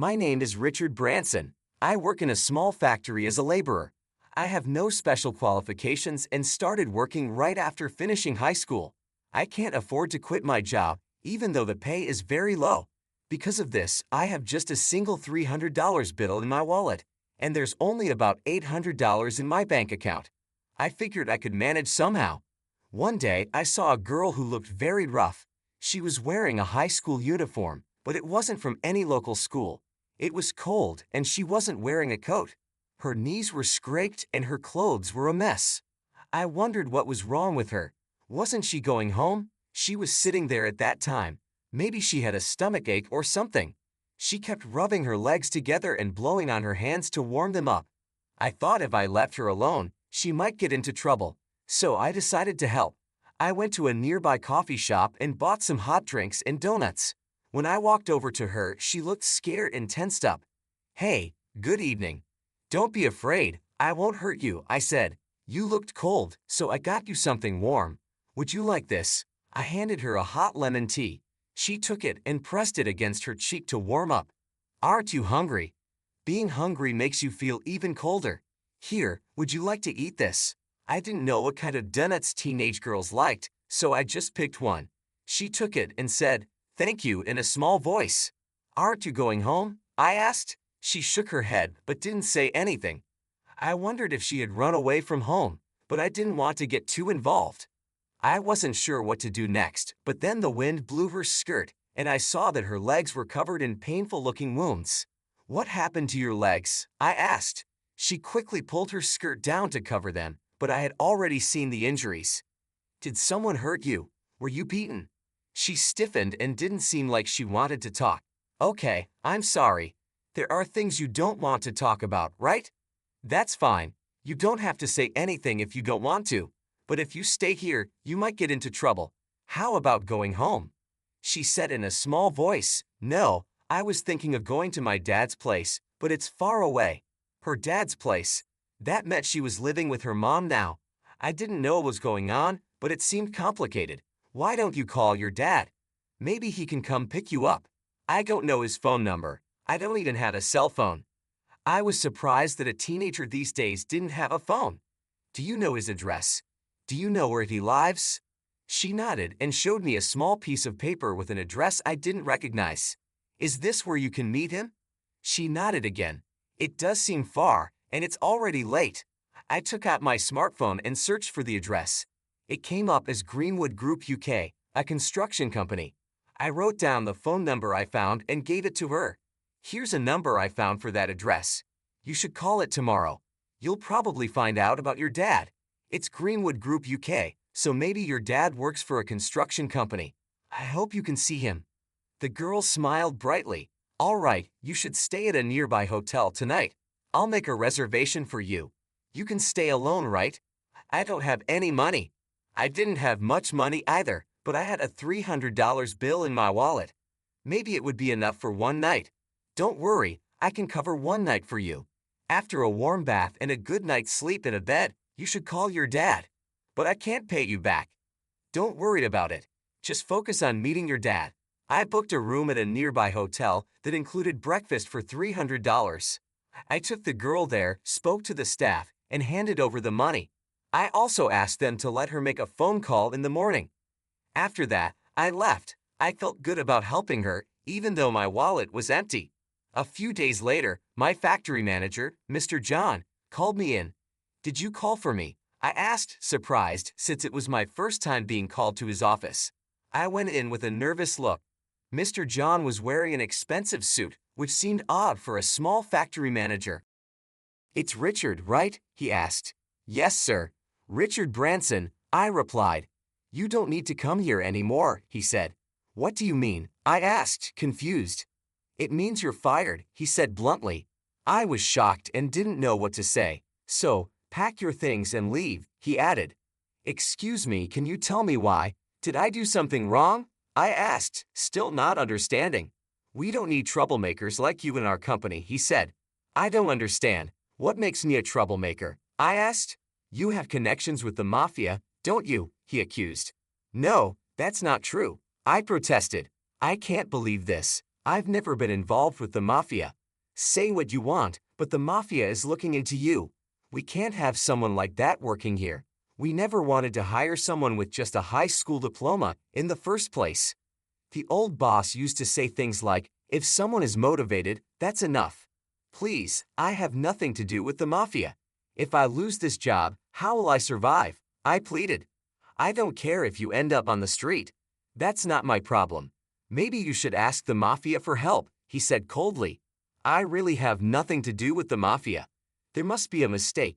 My name is Richard Branson. I work in a small factory as a laborer. I have no special qualifications and started working right after finishing high school. I can't afford to quit my job, even though the pay is very low. Because of this, I have just a single $300 bill in my wallet, and there's only about $800 in my bank account. I figured I could manage somehow. One day, I saw a girl who looked very rough. She was wearing a high school uniform, but it wasn't from any local school. It was cold, and she wasn't wearing a coat. Her knees were scraped and her clothes were a mess. I wondered what was wrong with her. Wasn't she going home? She was sitting there at that time. Maybe she had a stomachache or something. She kept rubbing her legs together and blowing on her hands to warm them up. I thought if I left her alone, she might get into trouble. So I decided to help. I went to a nearby coffee shop and bought some hot drinks and donuts. When I walked over to her, she looked scared and tensed up. "Hey, good evening. Don't be afraid, I won't hurt you," I said. "You looked cold, so I got you something warm. Would you like this?" I handed her a hot lemon tea. She took it and pressed it against her cheek to warm up. "Aren't you hungry? Being hungry makes you feel even colder. Here, would you like to eat this?" I didn't know what kind of donuts teenage girls liked, so I just picked one. She took it and said, "Thank you," in a small voice. "Aren't you going home?" I asked. She shook her head but didn't say anything. I wondered if she had run away from home, but I didn't want to get too involved. I wasn't sure what to do next, but then the wind blew her skirt, and I saw that her legs were covered in painful-looking wounds. "What happened to your legs?" I asked. She quickly pulled her skirt down to cover them, but I had already seen the injuries. "Did someone hurt you? Were you beaten?" She stiffened and didn't seem like she wanted to talk. "Okay, I'm sorry. There are things you don't want to talk about, right? That's fine. You don't have to say anything if you don't want to. But if you stay here, you might get into trouble. How about going home?" She said in a small voice. "No, I was thinking of going to my dad's place, but it's far away." Her dad's place. That meant she was living with her mom now. I didn't know what was going on, but it seemed complicated. "Why don't you call your dad? Maybe he can come pick you up." I don't know his phone number. I don't even have a cell phone. I was surprised that a teenager these days didn't have a phone. "Do you know his address? Do you know where he lives?" She nodded and showed me a small piece of paper with an address I didn't recognize. "Is this where you can meet him?" She nodded again. "It does seem far, and it's already late." I took out my smartphone and searched for the address. It came up as Greenwood Group UK, a construction company. I wrote down the phone number I found and gave it to her. "Here's a number I found for that address. You should call it tomorrow. You'll probably find out about your dad. It's Greenwood Group UK, so maybe your dad works for a construction company. I hope you can see him." The girl smiled brightly. "All right, you should stay at a nearby hotel tonight. I'll make a reservation for you. You can stay alone, right?" I don't have any money. I didn't have much money either, but I had a $300 bill in my wallet. Maybe it would be enough for one night. "Don't worry, I can cover one night for you. After a warm bath and a good night's sleep in a bed, you should call your dad. But I can't pay you back. Don't worry about it. Just focus on meeting your dad." I booked a room at a nearby hotel that included breakfast for $300. I took the girl there, spoke to the staff, and handed over the money. I also asked them to let her make a phone call in the morning. After that, I left. I felt good about helping her, even though my wallet was empty. A few days later, my factory manager, Mr. John, called me in. "Did you call for me?" I asked, surprised, since it was my first time being called to his office. I went in with a nervous look. Mr. John was wearing an expensive suit, which seemed odd for a small factory manager. "It's Richard, right?" he asked. "Yes, sir. Richard Branson," I replied. "You don't need to come here anymore," he said. "What do you mean?" I asked, confused. "It means you're fired," he said bluntly. I was shocked and didn't know what to say. "So, pack your things and leave," he added. "Excuse me, can you tell me why? Did I do something wrong?" I asked, still not understanding. "We don't need troublemakers like you in our company," he said. "I don't understand. What makes me a troublemaker?" I asked. "You have connections with the mafia, don't you?" he accused. "No, that's not true," I protested. "I can't believe this. I've never been involved with the mafia. Say what you want, but the mafia is looking into you. We can't have someone like that working here. We never wanted to hire someone with just a high school diploma in the first place. The old boss used to say things like, if someone is motivated, that's enough. Please, I have nothing to do with the mafia. If I lose this job, how will I survive? I pleaded. I don't care if you end up on the street. That's not my problem. Maybe you should ask the mafia for help, he said coldly. I really have nothing to do with the mafia. There must be a mistake.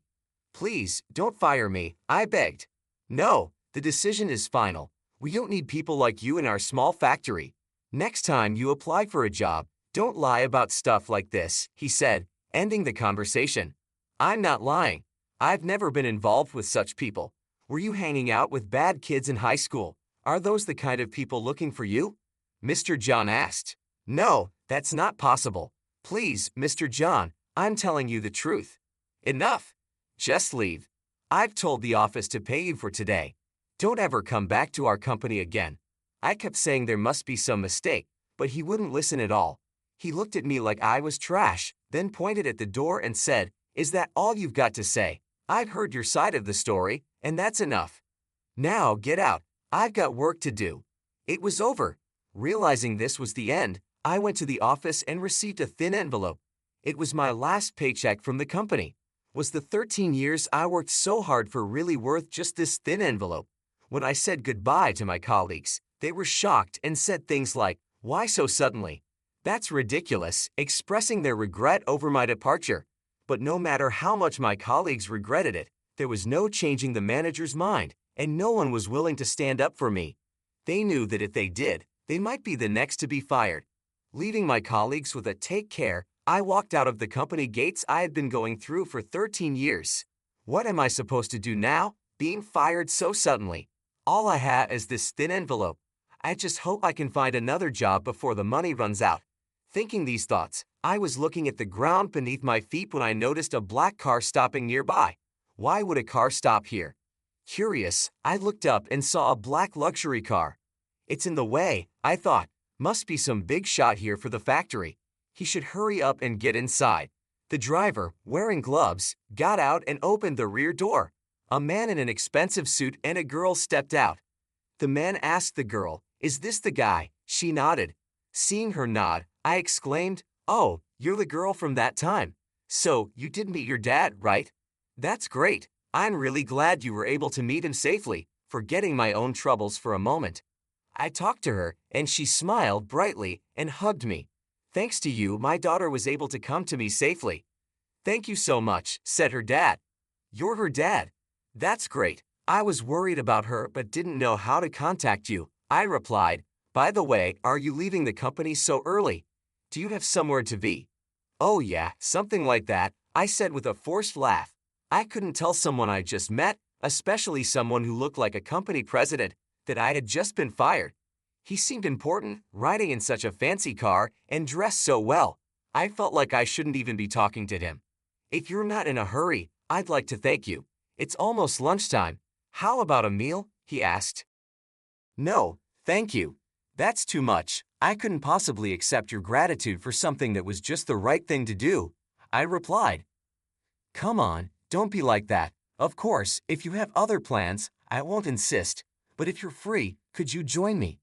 Please, don't fire me, I begged. No, the decision is final. We don't need people like you in our small factory. Next time you apply for a job, don't lie about stuff like this, he said, ending the conversation. I'm not lying. I've never been involved with such people. Were you hanging out with bad kids in high school? Are those the kind of people looking for you? Mr. John asked. No, that's not possible. Please, Mr. John, I'm telling you the truth. Enough. Just leave. I've told the office to pay you for today. Don't ever come back to our company again. I kept saying there must be some mistake, but he wouldn't listen at all. He looked at me like I was trash, then pointed at the door and said, Is that all you've got to say? I've heard your side of the story, and that's enough. Now get out. I've got work to do. It was over. Realizing this was the end, I went to the office and received a thin envelope. It was my last paycheck from the company. Was the 13 years I worked so hard for really worth just this thin envelope? When I said goodbye to my colleagues, they were shocked and said things like, Why so suddenly? That's ridiculous, expressing their regret over my departure. But no matter how much my colleagues regretted it, there was no changing the manager's mind, and no one was willing to stand up for me. They knew that if they did, they might be the next to be fired. Leaving my colleagues with a take care, I walked out of the company gates I had been going through for 13 years. What am I supposed to do now, being fired so suddenly? All I have is this thin envelope. I just hope I can find another job before the money runs out. Thinking these thoughts, I was looking at the ground beneath my feet when I noticed a black car stopping nearby. Why would a car stop here? Curious, I looked up and saw a black luxury car. It's in the way, I thought. Must be some big shot here for the factory. He should hurry up and get inside. The driver, wearing gloves, got out and opened the rear door. A man in an expensive suit and a girl stepped out. The man asked the girl, Is this the guy? She nodded. Seeing her nod, I exclaimed, Oh, you're the girl from that time. So, you did meet your dad, right? That's great. I'm really glad you were able to meet him safely, forgetting my own troubles for a moment. I talked to her, and she smiled brightly and hugged me. Thanks to you, my daughter was able to come to me safely. Thank you so much, said her dad. You're her dad. That's great. I was worried about her but didn't know how to contact you. I replied, By the way, are you leaving the company so early? Do you have somewhere to be? Oh yeah, something like that, I said with a forced laugh. I couldn't tell someone I just met, especially someone who looked like a company president, that I had just been fired. He seemed important, riding in such a fancy car and dressed so well. I felt like I shouldn't even be talking to him. If you're not in a hurry, I'd like to thank you. It's almost lunchtime. How about a meal? He asked. No, thank you. That's too much. I couldn't possibly accept your gratitude for something that was just the right thing to do, I replied. Come on, don't be like that. Of course, if you have other plans, I won't insist. But if you're free, could you join me?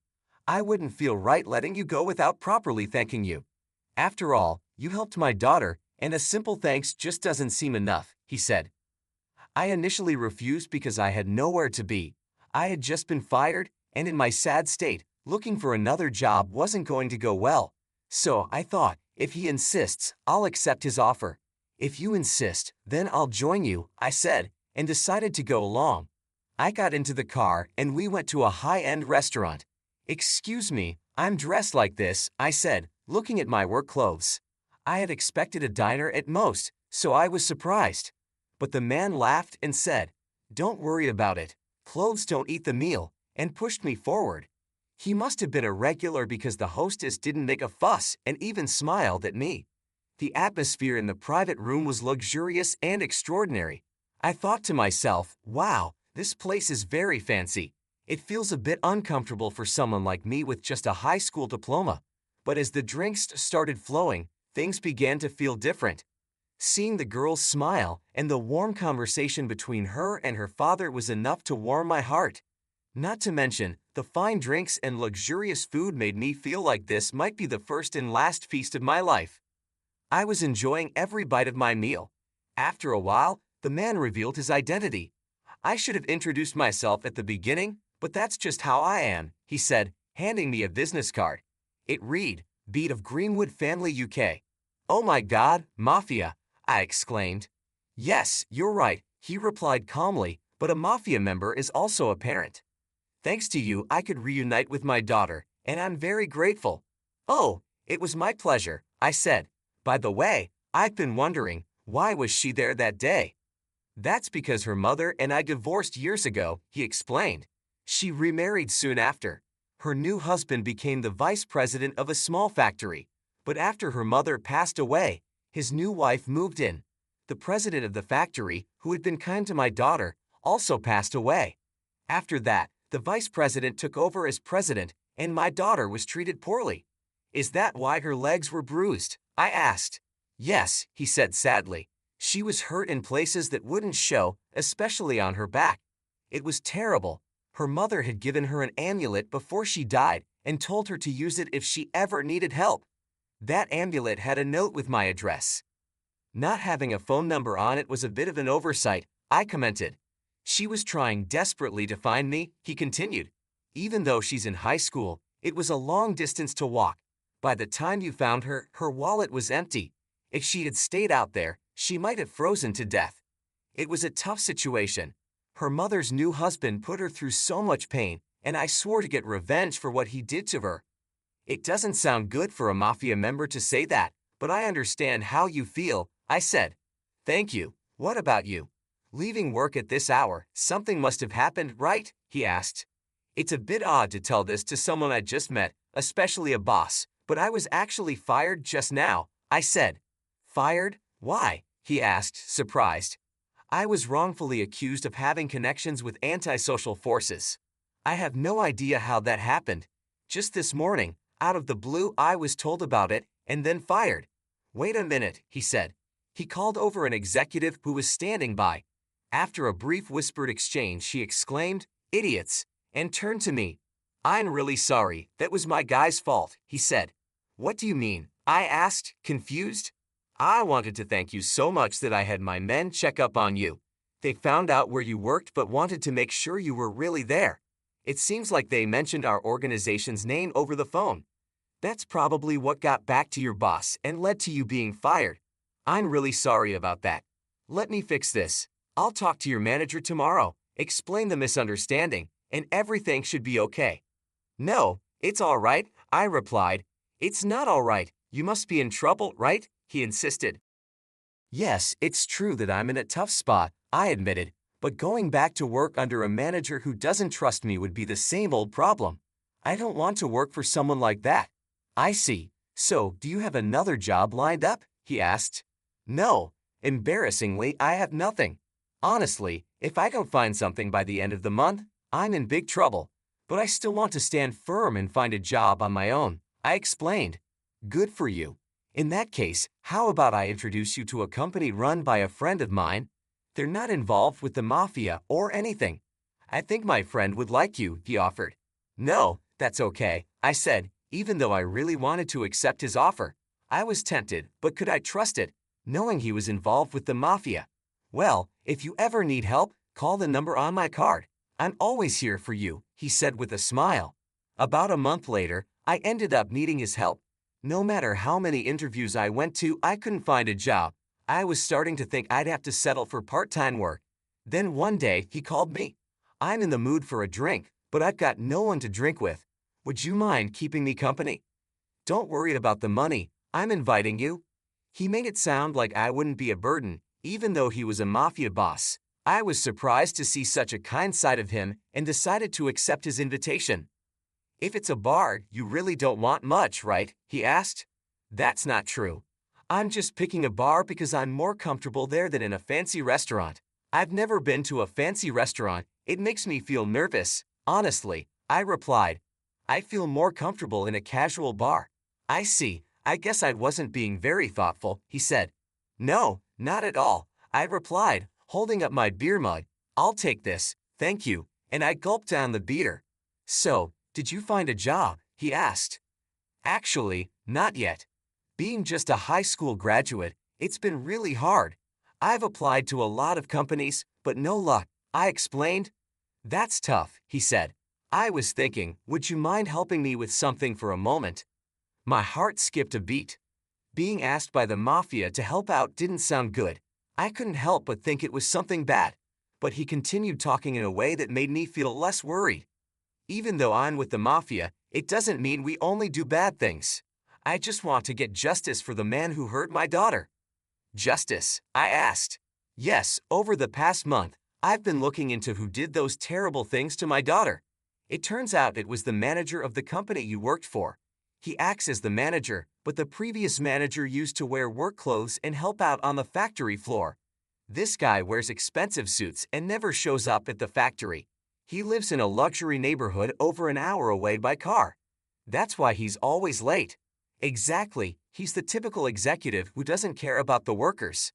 I wouldn't feel right letting you go without properly thanking you. After all, you helped my daughter, and a simple thanks just doesn't seem enough, he said. I initially refused because I had nowhere to be. I had just been fired, and in my sad state, looking for another job wasn't going to go well. So I thought, if he insists, I'll accept his offer. If you insist, then I'll join you, I said, and decided to go along. I got into the car and we went to a high-end restaurant. Excuse me, I'm dressed like this, I said, looking at my work clothes. I had expected a diner at most, so I was surprised. But the man laughed and said, Don't worry about it. Clothes don't eat the meal, and pushed me forward. He must have been a regular because the hostess didn't make a fuss and even smiled at me. The atmosphere in the private room was luxurious and extraordinary. I thought to myself, wow, this place is very fancy. It feels a bit uncomfortable for someone like me with just a high school diploma. But as the drinks started flowing, things began to feel different. Seeing the girl's smile and the warm conversation between her and her father was enough to warm my heart. Not to mention, the fine drinks and luxurious food made me feel like this might be the first and last feast of my life. I was enjoying every bite of my meal. After a while, the man revealed his identity. I should have introduced myself at the beginning, but that's just how I am, he said, handing me a business card. It read, Beat of Greenwood Family UK. Oh my God, Mafia, I exclaimed. Yes, you're right, he replied calmly, but a Mafia member is also a parent. Thanks to you, I could reunite with my daughter, and I'm very grateful. Oh, it was my pleasure, I said. By the way, I've been wondering, why was she there that day? That's because her mother and I divorced years ago, he explained. She remarried soon after. Her new husband became the vice president of a small factory. But after her mother passed away, his new wife moved in. The president of the factory, who had been kind to my daughter, also passed away. After that, the vice president took over as president, and my daughter was treated poorly. Is that why her legs were bruised? I asked. Yes, he said sadly. She was hurt in places that wouldn't show, especially on her back. It was terrible. Her mother had given her an amulet before she died and told her to use it if she ever needed help. That amulet had a note with my address. Not having a phone number on it was a bit of an oversight, I commented. She was trying desperately to find me, he continued. Even though she's in high school, it was a long distance to walk. By the time you found her, her wallet was empty. If she had stayed out there, she might have frozen to death. It was a tough situation. Her mother's new husband put her through so much pain, and I swore to get revenge for what he did to her. It doesn't sound good for a Mafia member to say that, but I understand how you feel, I said. Thank you. What about you? Leaving work at this hour, something must have happened, right? He asked. It's a bit odd to tell this to someone I just met, especially a boss, but I was actually fired just now, I said. Fired? Why? He asked, surprised. I was wrongfully accused of having connections with antisocial forces. I have no idea how that happened. Just this morning, out of the blue, I was told about it and then fired. Wait a minute, he said. He called over an executive who was standing by. After a brief whispered exchange, she exclaimed, "Idiots," and turned to me. I'm really sorry, that was my guy's fault, he said. What do you mean? I asked, confused. I wanted to thank you so much that I had my men check up on you. They found out where you worked but wanted to make sure you were really there. It seems like they mentioned our organization's name over the phone. That's probably what got back to your boss and led to you being fired. I'm really sorry about that. Let me fix this. I'll talk to your manager tomorrow, explain the misunderstanding, and everything should be okay. No, it's all right, I replied. It's not all right. You must be in trouble, right? He insisted. Yes, it's true that I'm in a tough spot, I admitted, but going back to work under a manager who doesn't trust me would be the same old problem. I don't want to work for someone like that. I see. So, do you have another job lined up? He asked. No. Embarrassingly, I have nothing. Honestly, if I don't find something by the end of the month, I'm in big trouble. But I still want to stand firm and find a job on my own, I explained. Good for you. In that case, how about I introduce you to a company run by a friend of mine? They're not involved with the mafia or anything. I think my friend would like you, he offered. No, that's okay, I said, even though I really wanted to accept his offer. I was tempted, but could I trust it, knowing he was involved with the mafia? Well, if you ever need help, call the number on my card. I'm always here for you, he said with a smile. About a month later, I ended up needing his help. No matter how many interviews I went to, I couldn't find a job. I was starting to think I'd have to settle for part-time work. Then one day, he called me. I'm in the mood for a drink, but I've got no one to drink with. Would you mind keeping me company? Don't worry about the money, I'm inviting you. He made it sound like I wouldn't be a burden, even though he was a mafia boss. I was surprised to see such a kind side of him and decided to accept his invitation. If it's a bar, you really don't want much, right? He asked. That's not true. I'm just picking a bar because I'm more comfortable there than in a fancy restaurant. I've never been to a fancy restaurant. It makes me feel nervous. Honestly, I replied. I feel more comfortable in a casual bar. I see. I guess I wasn't being very thoughtful, he said. No, not at all, I replied, holding up my beer mug. I'll take this, thank you, and I gulped down the beer. So, did you find a job? He asked. Actually, not yet. Being just a high school graduate, it's been really hard. I've applied to a lot of companies, but no luck, I explained. That's tough, he said. I was thinking, would you mind helping me with something for a moment? My heart skipped a beat. Being asked by the mafia to help out didn't sound good. I couldn't help but think it was something bad. But he continued talking in a way that made me feel less worried. Even though I'm with the mafia, it doesn't mean we only do bad things. I just want to get justice for the man who hurt my daughter. Justice? I asked. Yes, over the past month, I've been looking into who did those terrible things to my daughter. It turns out it was the manager of the company you worked for. He acts as the manager, but the previous manager used to wear work clothes and help out on the factory floor. This guy wears expensive suits and never shows up at the factory. He lives in a luxury neighborhood over an hour away by car. That's why he's always late. Exactly, he's the typical executive who doesn't care about the workers.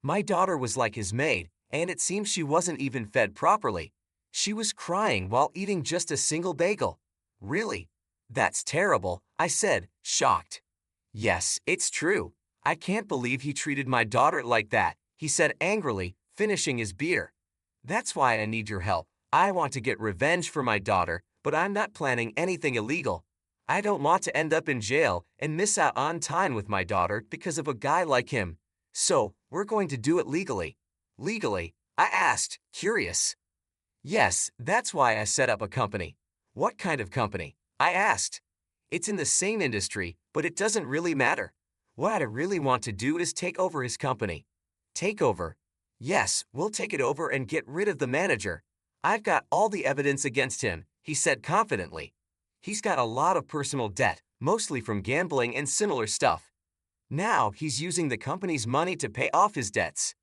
My daughter was like his maid, and it seems she wasn't even fed properly. She was crying while eating just a single bagel. Really? That's terrible, I said, shocked. Yes, it's true. I can't believe he treated my daughter like that, he said angrily, finishing his beer. That's why I need your help. I want to get revenge for my daughter, but I'm not planning anything illegal. I don't want to end up in jail and miss out on time with my daughter because of a guy like him. So, we're going to do it legally. Legally? I asked, curious. Yes, that's why I set up a company. What kind of company? I asked. It's in the same industry, but it doesn't really matter. What I really want to do is take over his company. Take over? Yes, we'll take it over and get rid of the manager. I've got all the evidence against him, he said confidently. He's got a lot of personal debt, mostly from gambling and similar stuff. Now he's using the company's money to pay off his debts.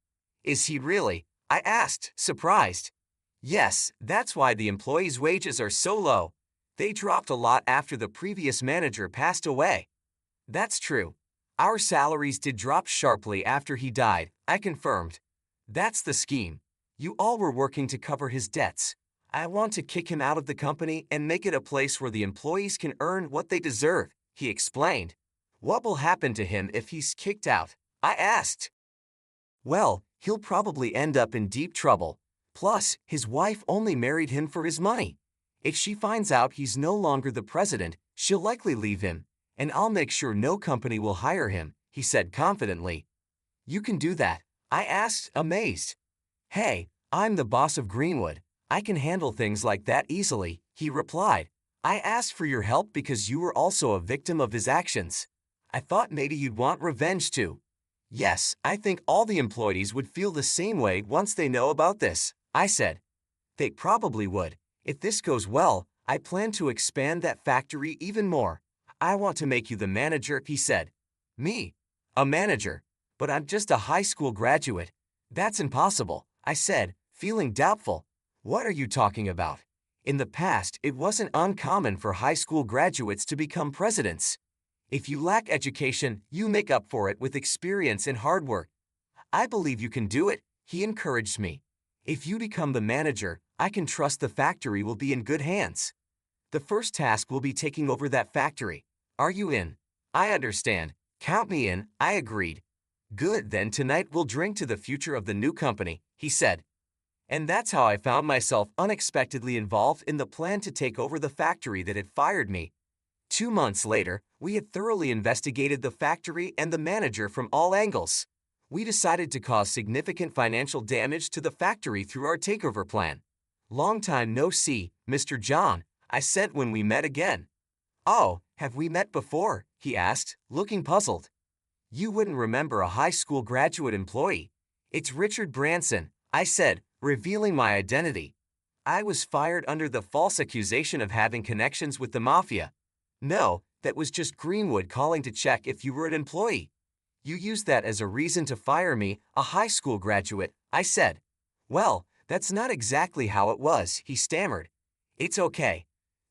Is he really? I asked, surprised. Yes, that's why the employees' wages are so low. They dropped a lot after the previous manager passed away. That's true. Our salaries did drop sharply after he died, I confirmed. That's the scheme. You all were working to cover his debts. I want to kick him out of the company and make it a place where the employees can earn what they deserve, he explained. What will happen to him if he's kicked out? I asked. Well, he'll probably end up in deep trouble. Plus, his wife only married him for his money. If she finds out he's no longer the president, she'll likely leave him, and I'll make sure no company will hire him, he said confidently. You can do that? I asked, amazed. Hey, I'm the boss of Greenwood. I can handle things like that easily, he replied. I asked for your help because you were also a victim of his actions. I thought maybe you'd want revenge too. Yes, I think all the employees would feel the same way once they know about this, I said. They probably would. If this goes well, I plan to expand that factory even more. I want to make you the manager, he said. Me? A manager? But I'm just a high school graduate. That's impossible, I said, feeling doubtful. What are you talking about? In the past, it wasn't uncommon for high school graduates to become presidents. If you lack education, you make up for it with experience and hard work. I believe you can do it, he encouraged me. If you become the manager, I can trust the factory will be in good hands. The first task will be taking over that factory. Are you in? I understand. Count me in, I agreed. Good, then tonight we'll drink to the future of the new company, he said. And that's how I found myself unexpectedly involved in the plan to take over the factory that had fired me. 2 months later, we had thoroughly investigated the factory and the manager from all angles. We decided to cause significant financial damage to the factory through our takeover plan. Long time no see, Mr. John, I said when we met again. Oh, have we met before? He asked, looking puzzled. You wouldn't remember a high school graduate employee. It's Richard Branson, I said, revealing my identity. I was fired under the false accusation of having connections with the mafia. No, that was just Greenwood calling to check if you were an employee. You used that as a reason to fire me, a high school graduate, I said. Well, that's not exactly how it was, he stammered. It's okay.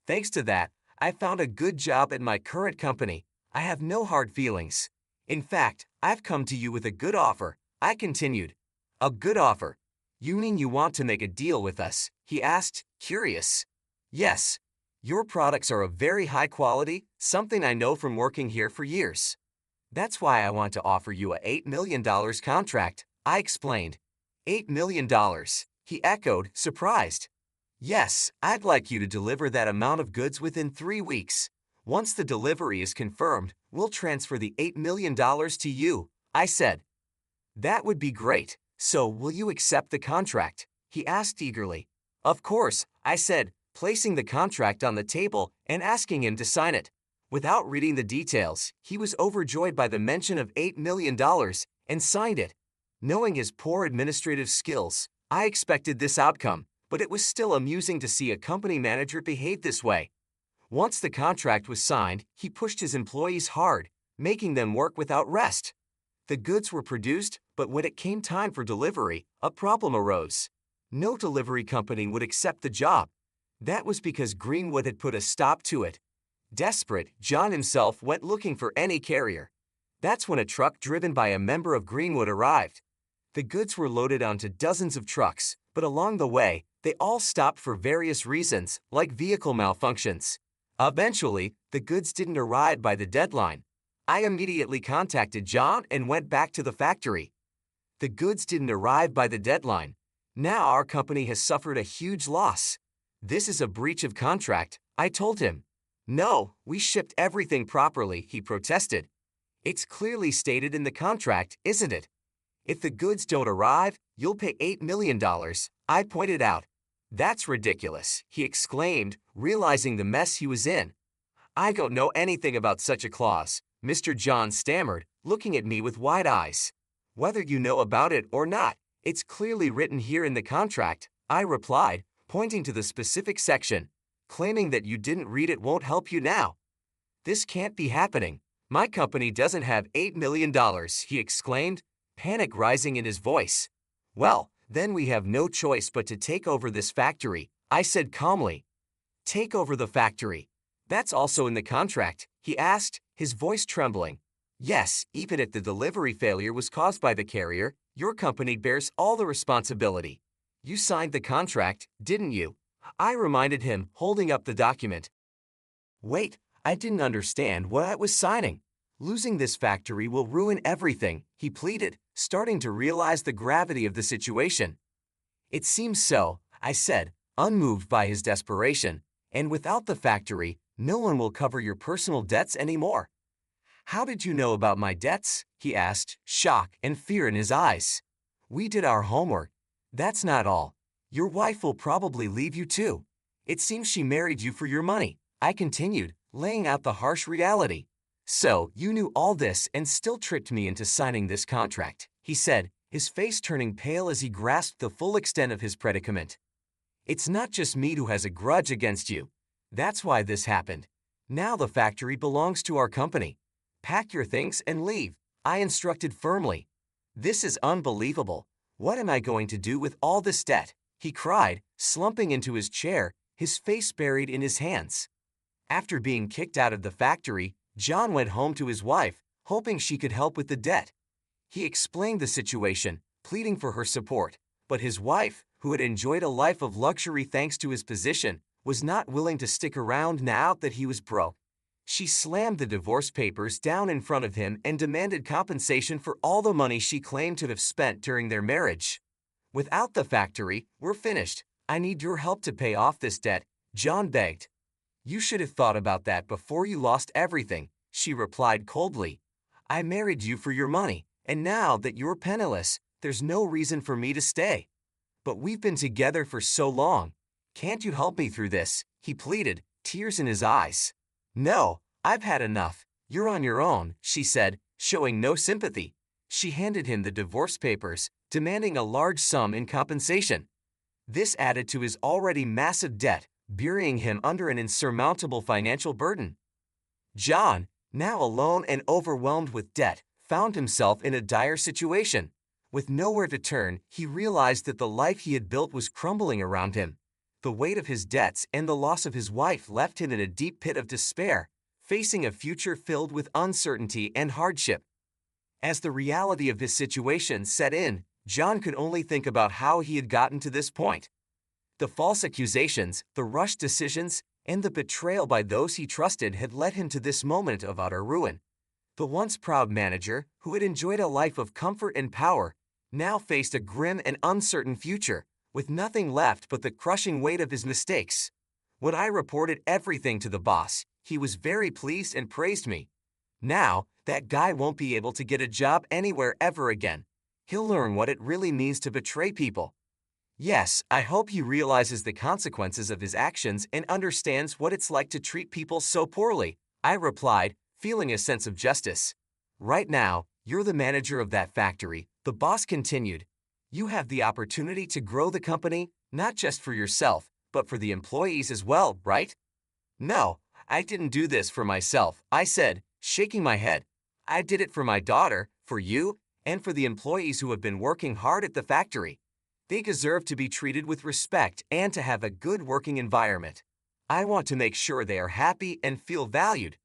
Thanks to that, I found a good job at my current company. I have no hard feelings. In fact, I've come to you with a good offer, I continued. A good offer? You mean you want to make a deal with us? He asked, curious. Yes. Your products are of very high quality, something I know from working here for years. That's why I want to offer you a $8 million contract, I explained. $8 million, he echoed, surprised. Yes, I'd like you to deliver that amount of goods within 3 weeks. Once the delivery is confirmed, we'll transfer the $8 million to you, I said. That would be great. So will you accept the contract? He asked eagerly. Of course, I said, placing the contract on the table and asking him to sign it. Without reading the details, he was overjoyed by the mention of $8 million and signed it. Knowing his poor administrative skills, I expected this outcome, but it was still amusing to see a company manager behave this way. Once the contract was signed, he pushed his employees hard, making them work without rest. The goods were produced, but when it came time for delivery, a problem arose. No delivery company would accept the job. That was because Greenwood had put a stop to it. Desperate, John himself went looking for any carrier. That's when a truck driven by a member of Greenwood arrived. The goods were loaded onto dozens of trucks, but along the way, they all stopped for various reasons, like vehicle malfunctions. Eventually, the goods didn't arrive by the deadline. I immediately contacted John and went back to the factory. The goods didn't arrive by the deadline. Now our company has suffered a huge loss. This is a breach of contract, I told him. No, we shipped everything properly, he protested. It's clearly stated in the contract, isn't it? If the goods don't arrive, you'll pay $8 million, I pointed out. That's ridiculous, he exclaimed, realizing the mess he was in. I don't know anything about such a clause, Mr. John stammered, looking at me with wide eyes. Whether you know about it or not, it's clearly written here in the contract, I replied, pointing to the specific section. Claiming that you didn't read it won't help you now. This can't be happening. My company doesn't have $8 million, he exclaimed, panic rising in his voice. Well, then we have no choice but to take over this factory, I said calmly. Take over the factory. That's also in the contract, he asked, his voice trembling. Yes, even if the delivery failure was caused by the carrier, your company bears all the responsibility. You signed the contract, didn't you? I reminded him, holding up the document. Wait, I didn't understand what I was signing. Losing this factory will ruin everything, he pleaded, starting to realize the gravity of the situation. It seems so, I said, unmoved by his desperation, and without the factory, no one will cover your personal debts anymore. How did you know about my debts? He asked, shock and fear in his eyes. We did our homework. That's not all. Your wife will probably leave you too. It seems she married you for your money, I continued, laying out the harsh reality. So, you knew all this and still tricked me into signing this contract, he said, his face turning pale as he grasped the full extent of his predicament. It's not just me who has a grudge against you. That's why this happened. Now the factory belongs to our company. Pack your things and leave, I instructed firmly. This is unbelievable. What am I going to do with all this debt? He cried, slumping into his chair, his face buried in his hands. After being kicked out of the factory, John went home to his wife, hoping she could help with the debt. He explained the situation, pleading for her support, but his wife, who had enjoyed a life of luxury thanks to his position, was not willing to stick around now that he was broke. She slammed the divorce papers down in front of him and demanded compensation for all the money she claimed to have spent during their marriage. Without the factory, we're finished. I need your help to pay off this debt, John begged. You should have thought about that before you lost everything, she replied coldly. I married you for your money, and now that you're penniless, there's no reason for me to stay. But we've been together for so long. Can't you help me through this? He pleaded, tears in his eyes. No, I've had enough. You're on your own, she said, showing no sympathy. She handed him the divorce papers, demanding a large sum in compensation. This added to his already massive debt, burying him under an insurmountable financial burden. John, now alone and overwhelmed with debt, found himself in a dire situation. With nowhere to turn, he realized that the life he had built was crumbling around him. The weight of his debts and the loss of his wife left him in a deep pit of despair, facing a future filled with uncertainty and hardship. As the reality of his situation set in, John could only think about how he had gotten to this point. The false accusations, the rushed decisions, and the betrayal by those he trusted had led him to this moment of utter ruin. The once proud manager, who had enjoyed a life of comfort and power, now faced a grim and uncertain future, with nothing left but the crushing weight of his mistakes. When I reported everything to the boss, he was very pleased and praised me. Now, that guy won't be able to get a job anywhere ever again. He'll learn what it really means to betray people. Yes, I hope he realizes the consequences of his actions and understands what it's like to treat people so poorly, I replied, feeling a sense of justice. Right now, you're the manager of that factory, the boss continued. You have the opportunity to grow the company, not just for yourself, but for the employees as well, right? No, I didn't do this for myself, I said, shaking my head. I did it for my daughter, for you, and for the employees who have been working hard at the factory. They deserve to be treated with respect and to have a good working environment. I want to make sure they are happy and feel valued.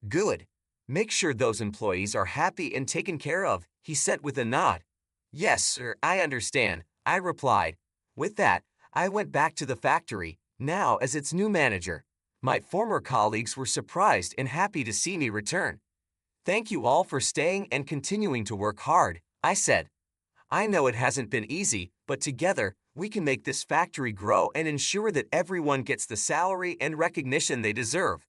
Good. Make sure those employees are happy and taken care of, he said with a nod. Yes, sir, I understand, I replied. With that, I went back to the factory, now as its new manager. My former colleagues were surprised and happy to see me return. Thank you all for staying and continuing to work hard, I said. I know it hasn't been easy, but together, we can make this factory grow and ensure that everyone gets the salary and recognition they deserve.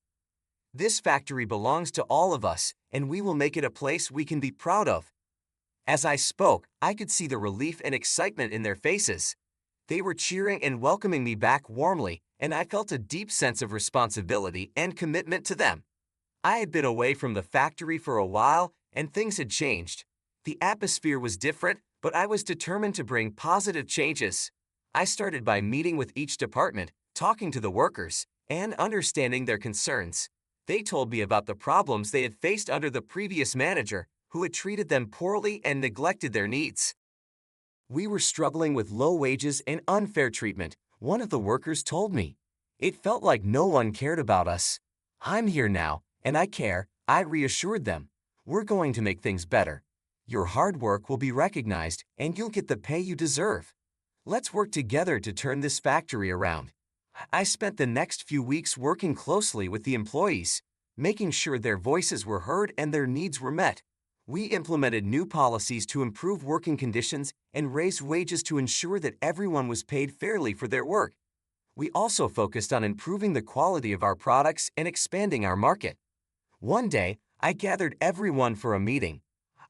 This factory belongs to all of us, and we will make it a place we can be proud of. As I spoke, I could see the relief and excitement in their faces. They were cheering and welcoming me back warmly, and I felt a deep sense of responsibility and commitment to them. I had been away from the factory for a while, and things had changed. The atmosphere was different, but I was determined to bring positive changes. I started by meeting with each department, talking to the workers, and understanding their concerns. They told me about the problems they had faced under the previous manager, who had treated them poorly and neglected their needs. We were struggling with low wages and unfair treatment, one of the workers told me. It felt like no one cared about us. I'm here now, and I care, I reassured them. We're going to make things better. Your hard work will be recognized, and you'll get the pay you deserve. Let's work together to turn this factory around. I spent the next few weeks working closely with the employees, making sure their voices were heard and their needs were met. We implemented new policies to improve working conditions and raised wages to ensure that everyone was paid fairly for their work. We also focused on improving the quality of our products and expanding our market. One day, I gathered everyone for a meeting.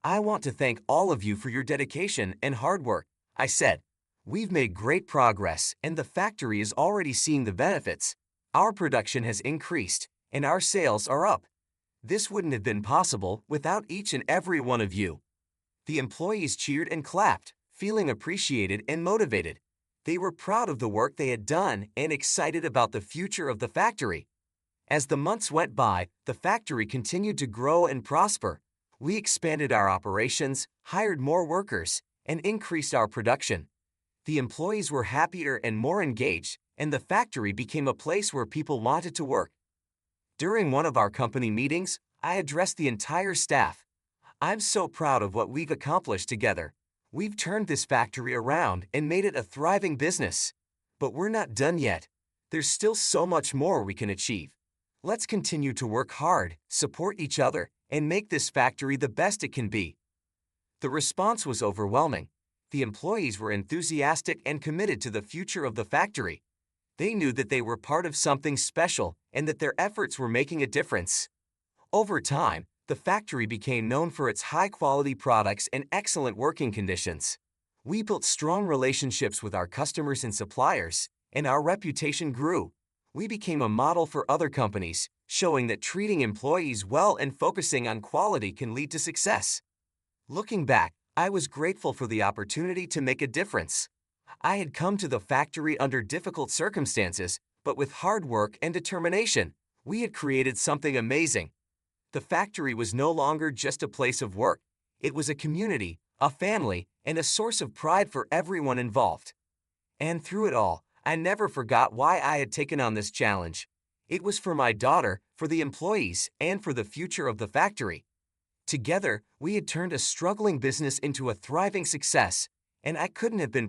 I want to thank all of you for your dedication and hard work, I said. We've made great progress, and the factory is already seeing the benefits. Our production has increased, and our sales are up. This wouldn't have been possible without each and every one of you. The employees cheered and clapped, feeling appreciated and motivated. They were proud of the work they had done and excited about the future of the factory. As the months went by, the factory continued to grow and prosper. We expanded our operations, hired more workers, and increased our production. The employees were happier and more engaged, and the factory became a place where people wanted to work. During one of our company meetings, I addressed the entire staff. I'm so proud of what we've accomplished together. We've turned this factory around and made it a thriving business. But we're not done yet. There's still so much more we can achieve. Let's continue to work hard, support each other, and make this factory the best it can be. The response was overwhelming. The employees were enthusiastic and committed to the future of the factory. They knew that they were part of something special and that their efforts were making a difference. Over time, the factory became known for its high-quality products and excellent working conditions. We built strong relationships with our customers and suppliers, and our reputation grew. We became a model for other companies, showing that treating employees well and focusing on quality can lead to success. Looking back, I was grateful for the opportunity to make a difference. I had come to the factory under difficult circumstances, but with hard work and determination, we had created something amazing. The factory was no longer just a place of work. It was a community, a family, and a source of pride for everyone involved. And through it all, I never forgot why I had taken on this challenge. It was for my daughter, for the employees, and for the future of the factory. Together, we had turned a struggling business into a thriving success, and I couldn't have been